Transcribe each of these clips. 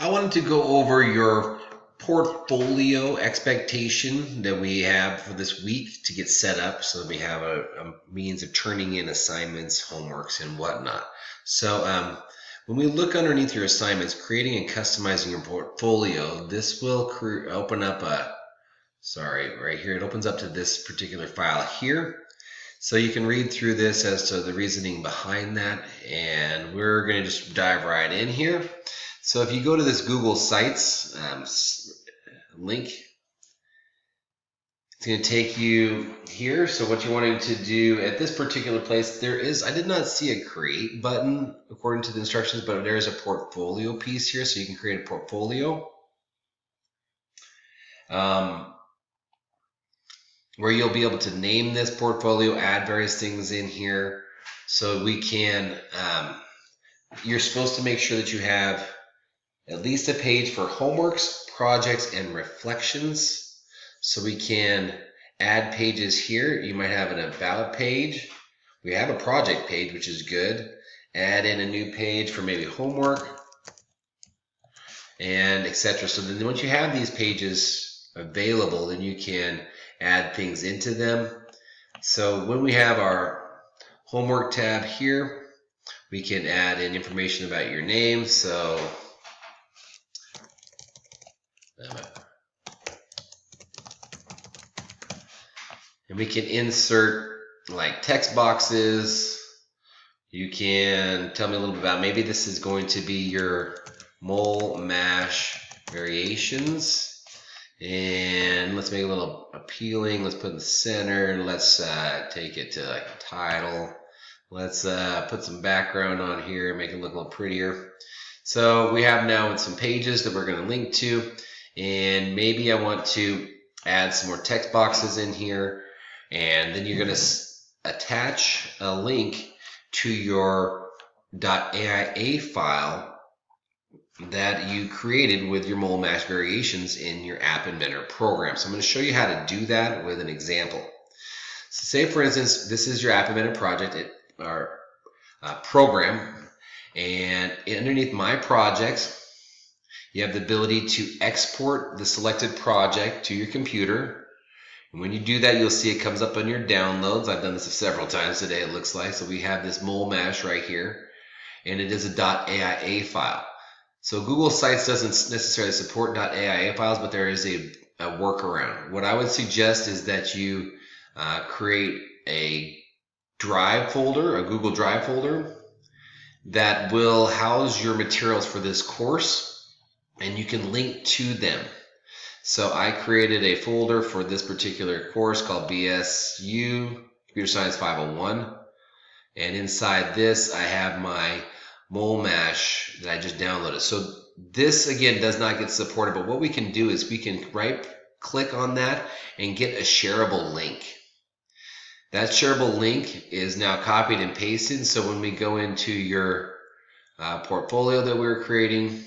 I wanted to go over your portfolio expectation that we have for this week to get set up so that we have a means of turning in assignments, homeworks, and whatnot. So when we look underneath your assignments, creating and customizing your portfolio, this will open up right here, it opens up to this particular file here. So you can read through this as to the reasoning behind that, and we're going to just dive right in here. So if you go to this Google Sites link, it's going to take you here. So what you're wanting to do at this particular place, I did not see a create button according to the instructions, but there is a portfolio piece here, so you can create a portfolio. Where you'll be able to name this portfolio, add various things in here. So we can, you're supposed to make sure that you have at least a page for homeworks, projects, and reflections. So we can add pages here. You might have an about page. We have a project page, which is good. Add in a new page for maybe homework and etc. So then once you have these pages available, then you can add things into them. So when we have our homework tab here, we can add in information about your name. So and we can insert like text boxes. You can tell me a little bit about, maybe this is going to be your mole mash variations. And let's make it a little appealing. Let's put it in the center. Let's take it to like a title. Let's put some background on here, make it look a little prettier. So we have now some pages that we're going to link to, and maybe I want to add some more text boxes in here, and then you're going to attach a link to your .aia file that you created with your mole mash variations in your App Inventor program. So I'm going to show you how to do that with an example. So say, for instance, this is your App Inventor project or program, and underneath My Projects, you have the ability to export the selected project to your computer. And when you do that, you'll see it comes up on your downloads. I've done this several times today, it looks like. So we have this mole mash right here, and it is a .aia file. So Google Sites doesn't necessarily support .aia files, but there is a workaround. What I would suggest is that you create a drive folder, a Google Drive folder, that will house your materials for this course, and you can link to them. So I created a folder for this particular course called BSU Computer Science 501, and inside this I have my mole mash that I just downloaded. So this again does not get supported, but what we can do is we can right click on that and get a shareable link. That shareable link is now copied and pasted. So when we go into your portfolio that we're creating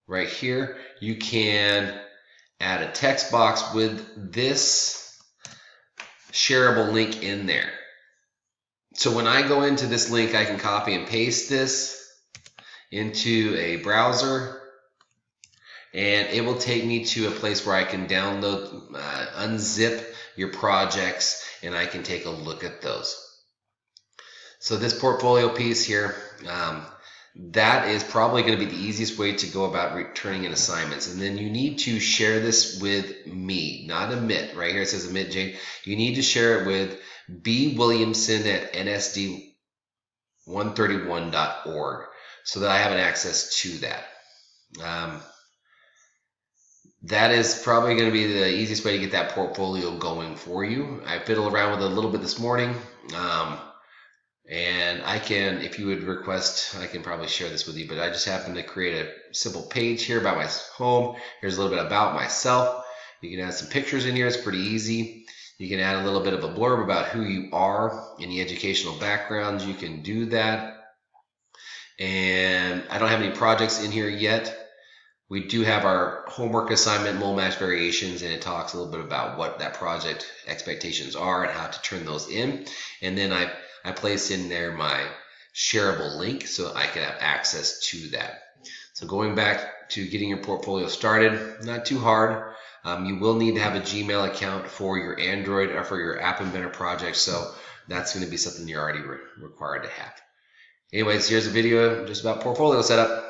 right here, you can add a text box with this shareable link in there. So when I go into this link, I can copy and paste this into a browser, and it will take me to a place where I can download, unzip your projects, and I can take a look at those. So this portfolio piece here, that is probably going to be the easiest way to go about returning in assignments. And then you need to share this with me, not Amit. Right here it says Amit Jane. You need to share it with B. Williamson at nsd131.org so that I have an access to that. That is probably going to be the easiest way to get that portfolio going for you. I fiddled around with it a little bit this morning. And I can, if you would request, I can probably share this with you, but I just happen to create a simple page here about my home. Here's a little bit about myself. You can add some pictures in here. It's pretty easy. You can add a little bit of a blurb about who you are, any educational backgrounds. You can do that. And I don't have any projects in here yet. We do have our homework assignment, mole mash variations, and it talks a little bit about what that project expectations are and how to turn those in. And then I place in there my shareable link so I can have access to that. So going back to getting your portfolio started, not too hard. You will need to have a Gmail account for your Android or for your App Inventor project, so that's going to be something you're already required to have. Anyways, here's a video just about portfolio setup.